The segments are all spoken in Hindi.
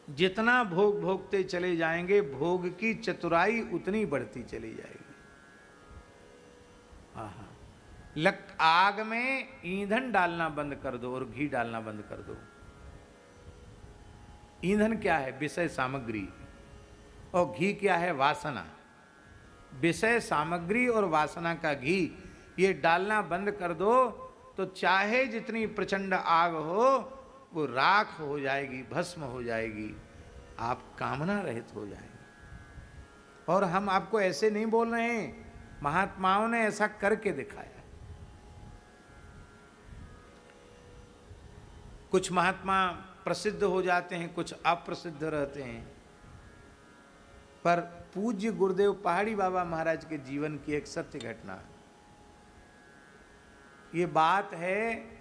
जितना भोग भोगते चले जाएंगे, भोग की चतुराई उतनी बढ़ती चली जाएगी। आहा, आग में ईंधन डालना बंद कर दो और घी डालना बंद कर दो। ईंधन क्या है? विषय सामग्री। और घी क्या है? वासना। विषय सामग्री और वासना का घी ये डालना बंद कर दो तो चाहे जितनी प्रचंड आग हो वो राख हो जाएगी, भस्म हो जाएगी, आप कामना रहित हो जाएंगे। और हम आपको ऐसे नहीं बोल रहे हैं, महात्माओं ने ऐसा करके दिखाया। कुछ महात्मा प्रसिद्ध हो जाते हैं, कुछ अप्रसिद्ध रहते हैं, पर पूज्य गुरुदेव पहाड़ी बाबा महाराज के जीवन की एक सत्य घटना, ये बात है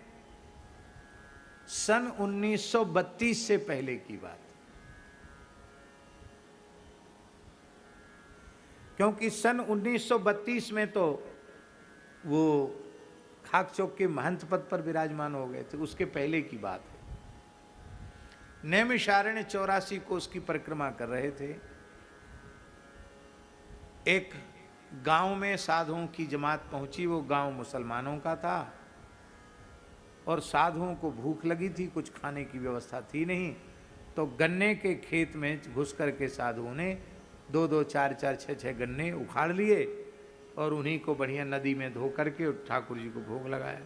सन 1932 से पहले की बात। क्योंकि सन 1932 में तो वो खाक चौक के महंत पद पर विराजमान हो गए थे, उसके पहले की बात है। नैमिषारण्य 84 को उसकी परिक्रमा कर रहे थे। एक गांव में साधुओं की जमात पहुंची। वो गांव मुसलमानों का था और साधुओं को भूख लगी थी, कुछ खाने की व्यवस्था थी नहीं, तो गन्ने के खेत में घुस करके साधुओं ने 2-2, 4-4, 6-6 गन्ने उखाड़ लिए और उन्हीं को बढ़िया नदी में धो करके ठाकुर जी को भोग लगाया।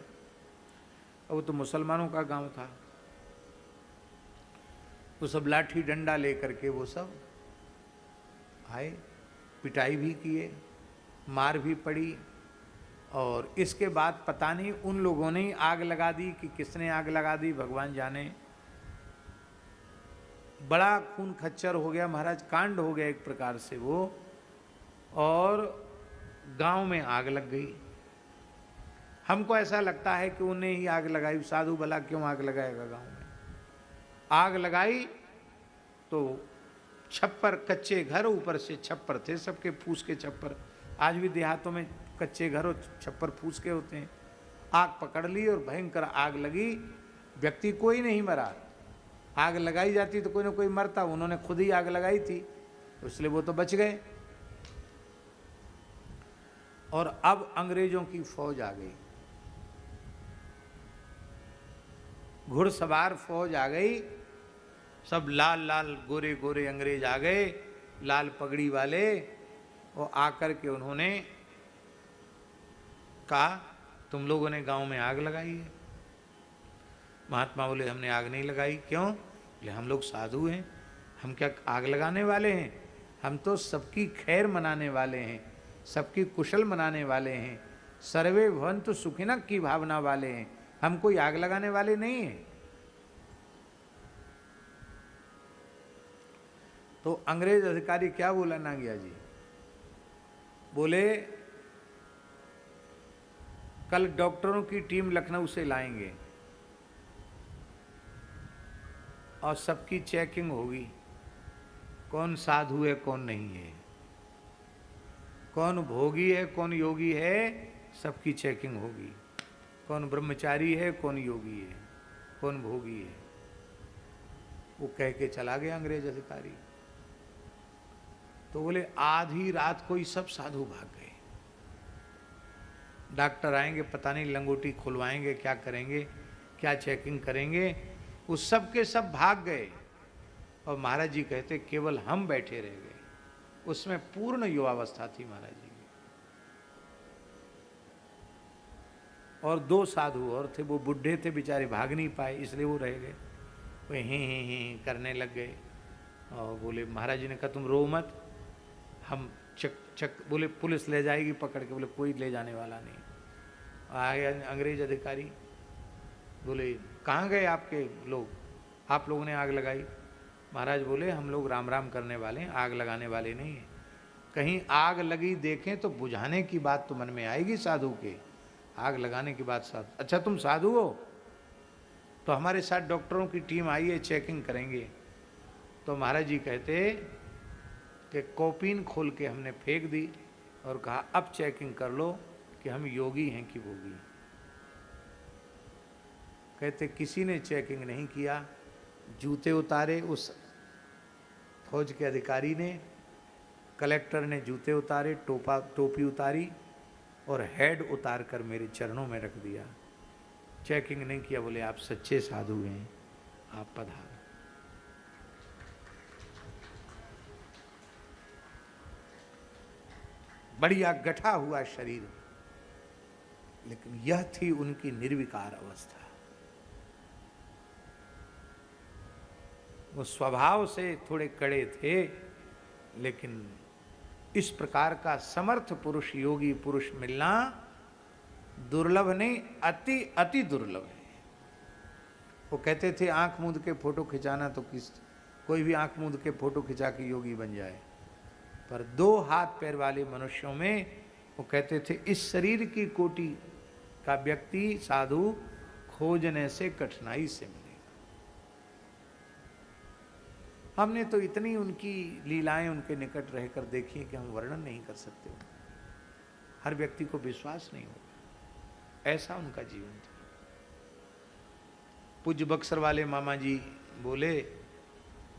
और वो तो मुसलमानों का गांव था। वो सब लाठी डंडा लेकर के वो सब आए, पिटाई भी किए, मार भी पड़ी। और इसके बाद पता नहीं उन लोगों ने आग लगा दी कि किसने आग लगा दी, भगवान जाने। बड़ा खून खच्चर हो गया महाराज, कांड हो गया एक प्रकार से वो, और गांव में आग लग गई। हमको ऐसा लगता है कि उन्हें ही आग लगाई। साधु भला क्यों आग लगाएगा गांव में? आग लगाई तो छप्पर, कच्चे घर, ऊपर से छप्पर थे सबके, फूस के छप्पर। आज भी देहातों में कच्चे घर और छप्पर फूस के होते हैं। आग पकड़ ली और भयंकर आग लगी। व्यक्ति कोई नहीं मरा, आग लगाई जाती तो कोई ना कोई मरता, उन्होंने खुद ही आग लगाई थी इसलिए वो तो बच गए। और अब अंग्रेजों की फौज आ गई, घुड़सवार फौज आ गई, सब लाल लाल गोरे गोरे अंग्रेज आ गए, लाल पगड़ी वाले। और आकर के उन्होंने कहा तुम लोगों ने गांव में आग लगाई है। महात्मा बोले हमने आग नहीं लगाई। क्यों? बोले हम लोग साधु हैं, हम क्या आग लगाने वाले हैं? हम तो सबकी खैर मनाने वाले हैं, सबकी कुशल मनाने वाले हैं, सर्वे भवन्तु सुखिनः की भावना वाले हैं, हम कोई आग लगाने वाले नहीं हैं। तो अंग्रेज अधिकारी क्या बोला नागिया जी? बोले कल डॉक्टरों की टीम लखनऊ से लाएंगे और सबकी चेकिंग होगी, कौन साधु है कौन नहीं है, कौन भोगी है कौन योगी है, सबकी चेकिंग होगी। कौन ब्रह्मचारी है कौन योगी है कौन भोगी है। वो कह के चला गया अंग्रेज अधिकारी। तो बोले आधी रात को ही सब साधु भाग गए। डॉक्टर आएंगे, पता नहीं लंगोटी खुलवाएंगे, क्या करेंगे, क्या चेकिंग करेंगे, उस सब के सब भाग गए। और महाराज जी कहते केवल हम बैठे रह गए। उसमें पूर्ण युवावस्था थी महाराज जी की। और 2 साधु और थे, वो बुढ़े थे बेचारे, भाग नहीं पाए इसलिए वो रह गए। वो ही करने लग गए। और बोले महाराज जी ने कहा तुम रो मत, हम चक बोले पुलिस ले जाएगी पकड़ के। बोले कोई ले जाने वाला नहीं। आए अंग्रेज अधिकारी, बोले कहाँ गए आपके लोग, आप लोगों ने आग लगाई? महाराज बोले हम लोग राम राम करने वाले हैं, आग लगाने वाले नहीं हैं। कहीं आग लगी देखें तो बुझाने की बात तो मन में आएगी साधु के, आग लगाने की बात साधु। अच्छा तुम साधु हो तो हमारे साथ डॉक्टरों की टीम आई है, चेकिंग करेंगे। तो महाराज जी कहते कि कॉपीन खोल के हमने फेंक दी और कहा अब चेकिंग कर लो कि हम योगी हैं कि भोगी। कहते किसी ने चेकिंग नहीं किया। जूते उतारे, उस फौज के अधिकारी ने, कलेक्टर ने जूते उतारे, टोपी उतारी और हेड उतार कर मेरे चरणों में रख दिया। चेकिंग नहीं किया, बोले आप सच्चे साधु हैं, आप पधार। बढ़िया गठा हुआ शरीर, लेकिन यह थी उनकी निर्विकार अवस्था। वो स्वभाव से थोड़े कड़े थे, लेकिन इस प्रकार का समर्थ पुरुष, योगी पुरुष मिलना दुर्लभ नहीं, अति अति दुर्लभ है। वो कहते थे आंख मूंद के फोटो खिंचाना तो कोई भी आंख मूंद के फोटो खिंचा के योगी बन जाए, पर 2 हाथ पैर वाले मनुष्यों में वो कहते थे इस शरीर की कोटि का व्यक्ति साधु खोजने से कठिनाई से मिलेगा। हमने तो इतनी उनकी लीलाएं उनके निकट रहकर देखी कि हम वर्णन नहीं कर सकते। हर व्यक्ति को विश्वास नहीं होगा, ऐसा उनका जीवन था। पूज्य बक्सर वाले मामा जी बोले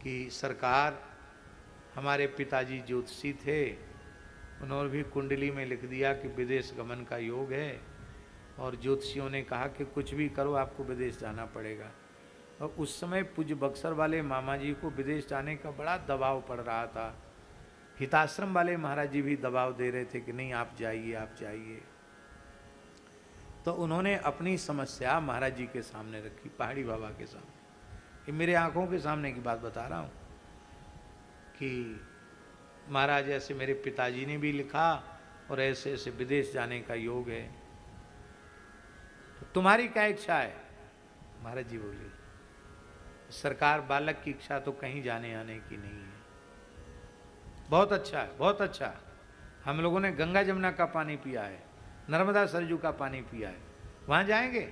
कि सरकार, हमारे पिताजी ज्योतिषी थे, उन्होंने भी कुंडली में लिख दिया कि विदेश गमन का योग है, और ज्योतिषियों ने कहा कि कुछ भी करो आपको विदेश जाना पड़ेगा। और उस समय पूज्य बक्सर वाले मामा जी को विदेश जाने का बड़ा दबाव पड़ रहा था। हिताश्रम वाले महाराज जी भी दबाव दे रहे थे कि नहीं आप जाइए, आप जाइए। तो उन्होंने अपनी समस्या महाराज जी के सामने रखी, पहाड़ी बाबा के सामने। ये मेरे आंखों के सामने की बात बता रहा हूँ कि महाराज ऐसे मेरे पिताजी ने भी लिखा और ऐसे ऐसे विदेश जाने का योग है, तो तुम्हारी क्या इच्छा है? महाराज जी बोले सरकार, बालक की इच्छा तो कहीं जाने आने की नहीं है। बहुत अच्छा है, बहुत अच्छा। हम लोगों ने गंगा जमुना का पानी पिया है, नर्मदा सरजू का पानी पिया है, वहाँ जाएंगे,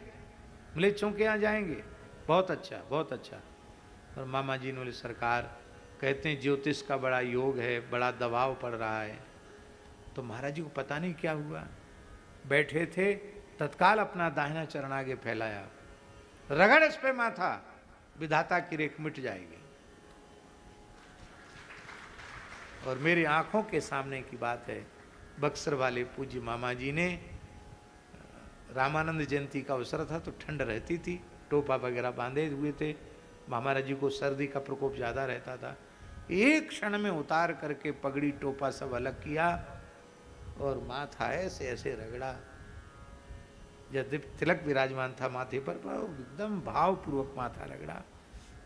मलेच्छों के यहाँ जाएंगे, बहुत अच्छा, बहुत अच्छा। और मामा जी ने बोले सरकार, कहते हैं ज्योतिष का बड़ा योग है, बड़ा दबाव पड़ रहा है। तो महाराज जी को पता नहीं क्या हुआ, बैठे थे, तत्काल अपना दाहिना चरण आगे फैलाया, रगड़ इस पे माथा, विधाता की रेख मिट जाएगी। और मेरी आंखों के सामने की बात है, बक्सर वाले पूज्य मामा जी ने, रामानंद जयंती का अवसर था तो ठंड रहती थी, टोपा वगैरह बांधे हुए थे, महाराज जी को सर्दी का प्रकोप ज़्यादा रहता था। एक क्षण में उतार करके पगड़ी टोपा सब अलग किया और माथा ऐसे ऐसे रगड़ा। जब तिलक विराजमान था माथे पर, एकदम भावपूर्वक माथा रगड़ा।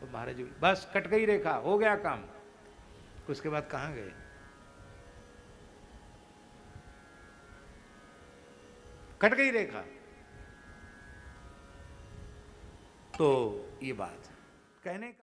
और महाराज जी बस कट गई रेखा, हो गया काम। उसके बाद कहाँ गए? कट गई रेखा। तो ये बात कहने का